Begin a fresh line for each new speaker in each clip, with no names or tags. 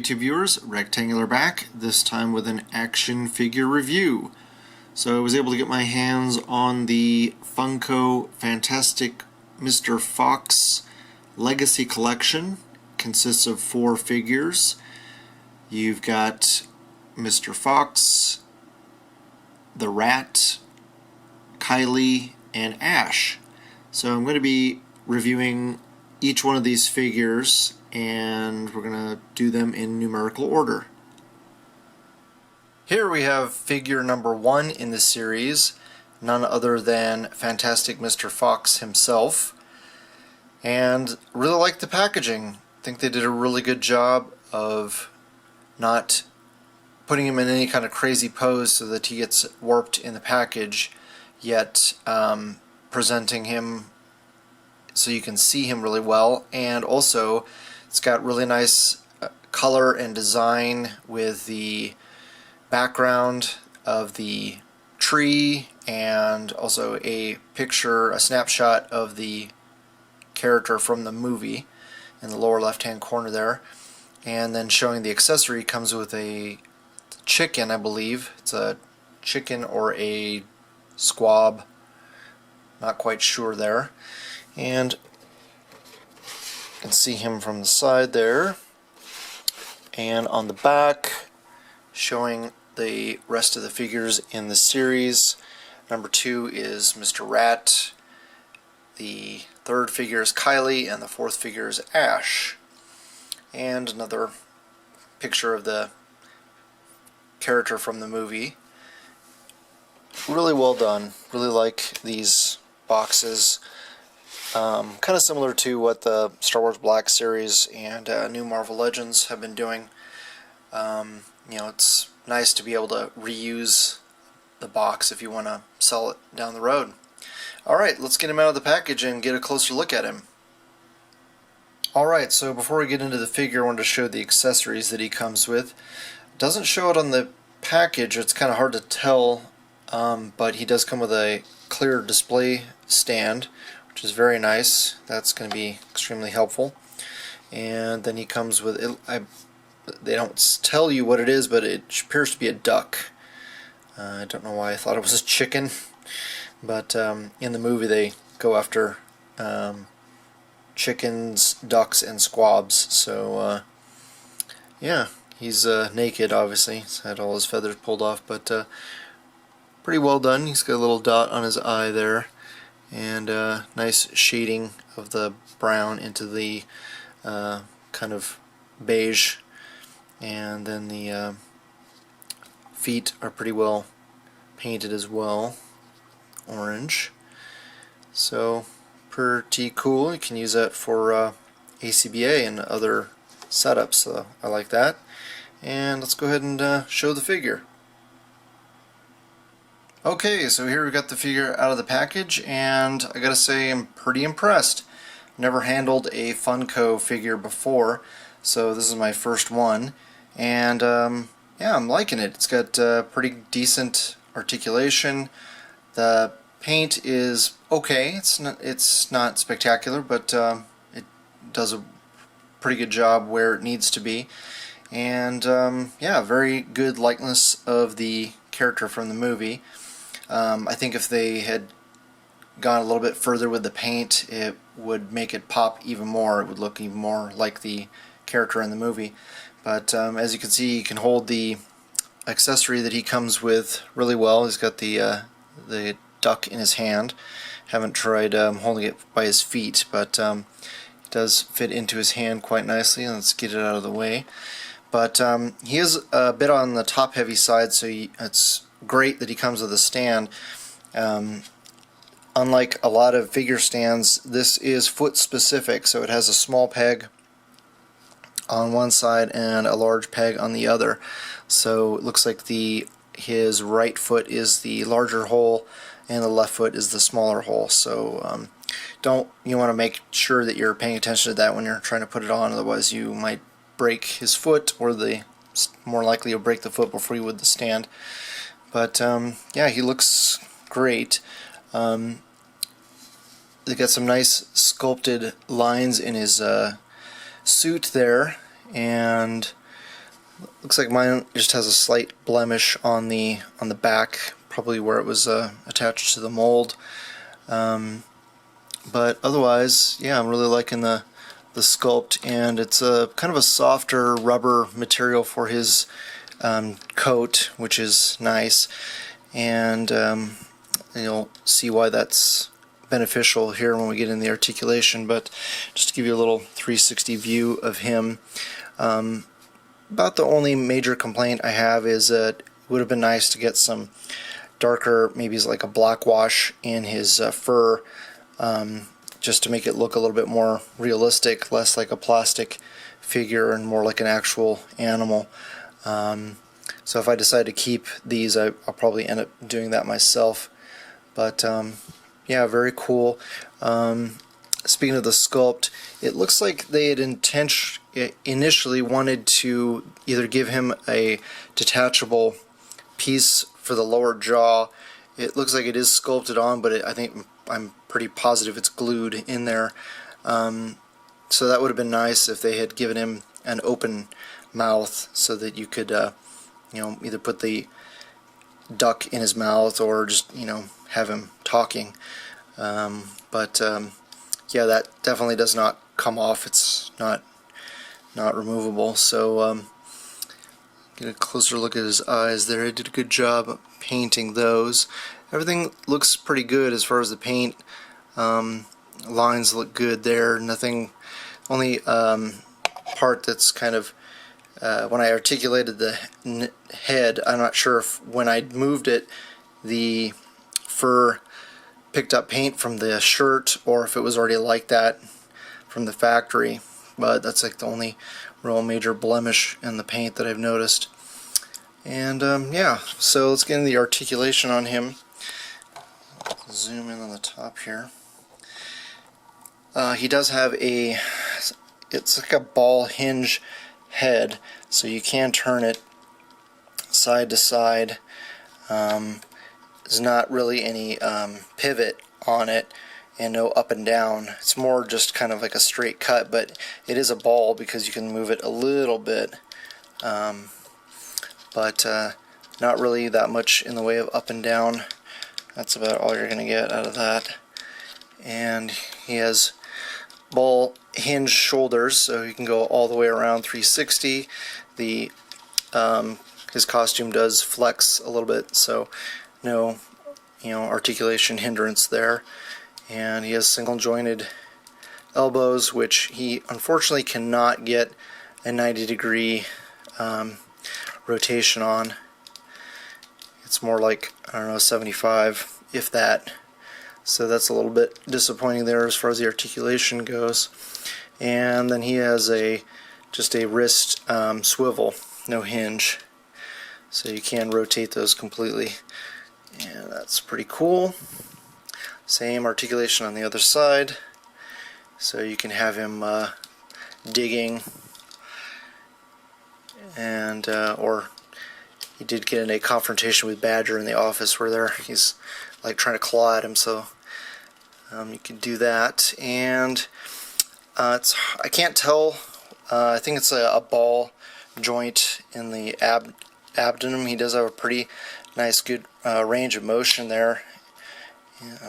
YouTube viewers, Rectangular back, this time with an action figure review. So I was able to get my hands on the Funko Fantastic Mr. Fox Legacy Collection. Consists of 4 figures. You've got Mr. Fox, the Rat, Kylie, and Ash. So I'm going to be reviewing each one of these figures, and we're going to do them in numerical order. Here we have figure number 1 in the series, none other than Fantastic Mr. Fox himself. And really like the packaging. I think they did a really good job of not putting him in any kind of crazy pose so that he gets warped in the package, yet presenting him so you can see him really well. And also it's got really nice color and design with the background of the tree, and also a picture, a snapshot of the character from the movie in the lower left hand corner there. And then showing the accessory comes with a chicken, I believe. It's a chicken or a squab, not quite sure there. And you can see him from the side there. And on the back, showing the rest of the figures in the series. Number 2 is Mr. Rat. The 3rd figure is Kylie, and the 4th figure is Ash. And another picture of the character from the movie. Really well done. Really like these boxes. Kind of similar to what the Star Wars Black Series and New Marvel Legends have been doing. You know, it's nice to be able to reuse the box if you want to sell it down the road. Alright, let's get him out of the package and get a closer look at him. Alright, so before we get into the figure, I wanted to show the accessories that he comes with. It doesn't show it on the package, it's kind of hard to tell, but he does come with a clear display stand, which is very nice. That's going to be extremely helpful. And then he comes with, they don't tell you what it is, but it appears to be a duck. I don't know why I thought it was a chicken, but in the movie they go after chickens, ducks, and squabs. So yeah, he's naked, obviously. He's had all his feathers pulled off, but pretty well done. He's got a little dot on his eye there, and nice shading of the brown into the kind of beige. And then the feet are pretty well painted as well, orange. So pretty cool. You can use that for ACBA and other setups, so I like that. And let's go ahead and show the figure. Okay, so here we got the figure out of the package, and I gotta say I'm pretty impressed. Never handled a Funko figure before, so this is my first one. And yeah, I'm liking it. It's got pretty decent articulation. The paint is okay. It's not spectacular, but it does a pretty good job where it needs to be. And yeah, very good likeness of the character from the movie. I think if they had gone a little bit further with the paint, it would make it pop even more. It would look even more like the character in the movie. But as you can see, you can hold the accessory that he comes with really well. He's got the duck in his hand. Haven't tried holding it by his feet, but it does fit into his hand quite nicely. Let's get it out of the way. But he is a bit on the top heavy side, so it's great that he comes with a stand. Unlike a lot of figure stands, this is foot specific, so it has a small peg on one side and a large peg on the other. So it looks like his right foot is the larger hole and the left foot is the smaller hole. So you want to make sure that you're paying attention to that when you're trying to put it on, otherwise you might break his foot, or more likely you'll break the foot before you would the stand. But yeah, he looks great. They got some nice sculpted lines in his suit there, and Looks like mine just has a slight blemish on the back, probably where it was attached to the mold. But otherwise, yeah, I'm really liking the sculpt, and it's a kind of a softer rubber material for his coat, which is nice, and you'll see why that's beneficial here when we get in the articulation. But just to give you a little 360 view of him, about the only major complaint I have is that it would have been nice to get some darker, maybe it's like a black wash in his fur, just to make it look a little bit more realistic, less like a plastic figure and more like an actual animal. So if I decide to keep these, I'll probably end up doing that myself. But yeah, very cool. Speaking of the sculpt, it looks like they had initially wanted to either give him a detachable piece for the lower jaw. It looks like it is sculpted on, but I'm pretty positive it's glued in there. So that would have been nice if they had given him an open mouth so that you could either put the duck in his mouth or just have him talking. But yeah, that definitely does not come off. It's not removable. So get a closer look at his eyes there. I did a good job painting those. Everything looks pretty good as far as the paint. Lines look good there. Nothing. Only part that's kind of when I articulated the head, I'm not sure if when I moved it, the fur picked up paint from the shirt or if it was already like that from the factory. But that's like the only real major blemish in the paint that I've noticed. And yeah, so let's get into the articulation on him. Zoom in on the top here. He does have it's like a ball hinge head, so you can turn it side to side. There's not really any pivot on it and no up and down. It's more just kind of like a straight cut, but it is a ball because you can move it a little bit, but not really that much in the way of up and down. That's about all you're going to get out of that. And he has ball hinge shoulders, so he can go all the way around 360. His costume does flex a little bit, so no articulation hindrance there. And he has single jointed elbows, which he unfortunately cannot get a 90-degree rotation on. It's more like, I don't know, 75, if that. So that's a little bit disappointing there as far as the articulation goes. And then he has just a wrist swivel, no hinge. So you can rotate those completely. And that's pretty cool. Same articulation on the other side. So you can have him digging, and or he did get in a confrontation with Badger in the office where he's like trying to claw at him, so you can do that. And I can't tell, I think it's a ball joint in the abdomen. He does have a pretty nice good range of motion there.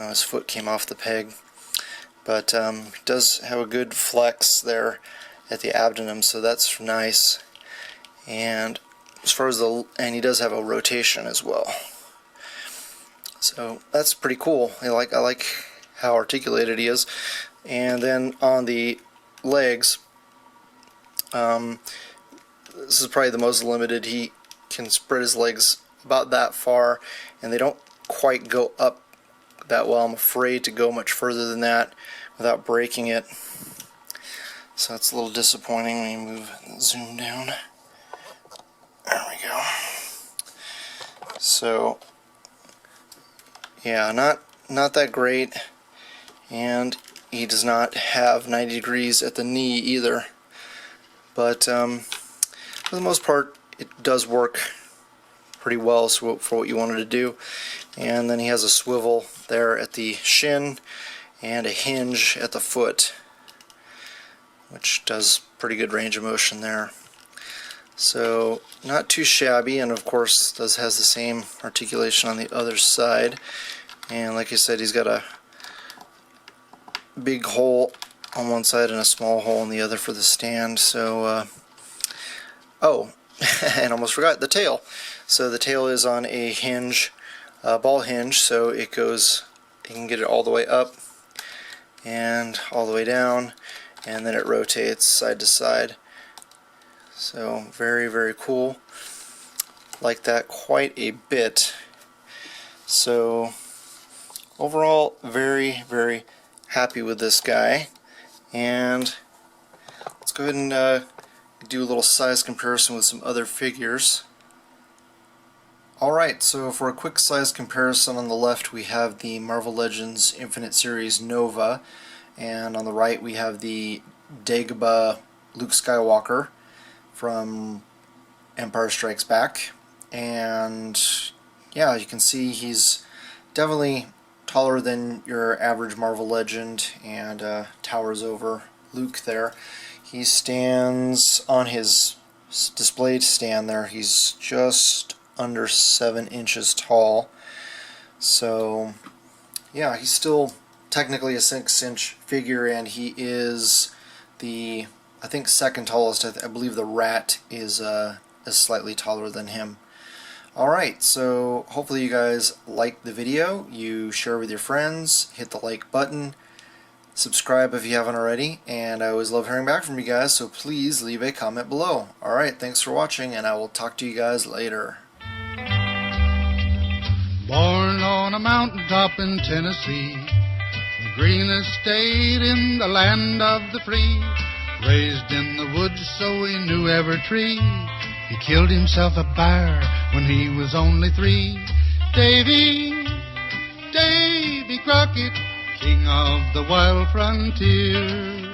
His foot came off the peg, but he does have a good flex there at the abdomen, so that's nice. And as far as and he does have a rotation as well, so that's pretty cool. I like how articulated he is. And then on the legs, this is probably the most limited. He can spread his legs about that far, and they don't quite go up that well. I'm afraid to go much further than that without breaking it, so that's a little disappointing. When you move and zoom down, there we go. So yeah, not that great, and he does not have 90 degrees at the knee either, but for the most part it does work pretty well for what you wanted to do. And then he has a swivel there at the shin and a hinge at the foot, which does pretty good range of motion there. So not too shabby, and of course has the same articulation on the other side. And like I said, he's got a big hole on one side and a small hole on the other for the stand. So oh, and almost forgot the tail. So the tail is on a hinge, ball hinge, so it goes, you can get it all the way up and all the way down, and then it rotates side to side. So very, very cool. Like that quite a bit. So overall, very, very happy with this guy. And let's go ahead and do a little size comparison with some other figures. Alright, so for a quick size comparison, on the left we have the Marvel Legends Infinite Series Nova, and on the right we have the Dagobah Luke Skywalker from Empire Strikes Back. And yeah, you can see he's definitely taller than your average Marvel Legend and towers over Luke there. He stands on his displayed stand there. He's just under 7 inches tall. So yeah, he's still technically a 6-inch figure, and he is the, I think, second tallest. I believe the Rat is slightly taller than him. Alright, so hopefully you guys liked the video. You share with your friends, hit the like button, subscribe if you haven't already, and I always love hearing back from you guys, so please leave a comment below. Alright, thanks for watching, and I will talk to you guys later.
Born on a mountaintop in Tennessee, the greenest state in the land of the free. Raised in the woods so he knew every tree. He killed himself a bear when he was only 3. Davy, Davy Crockett, king of the wild frontier.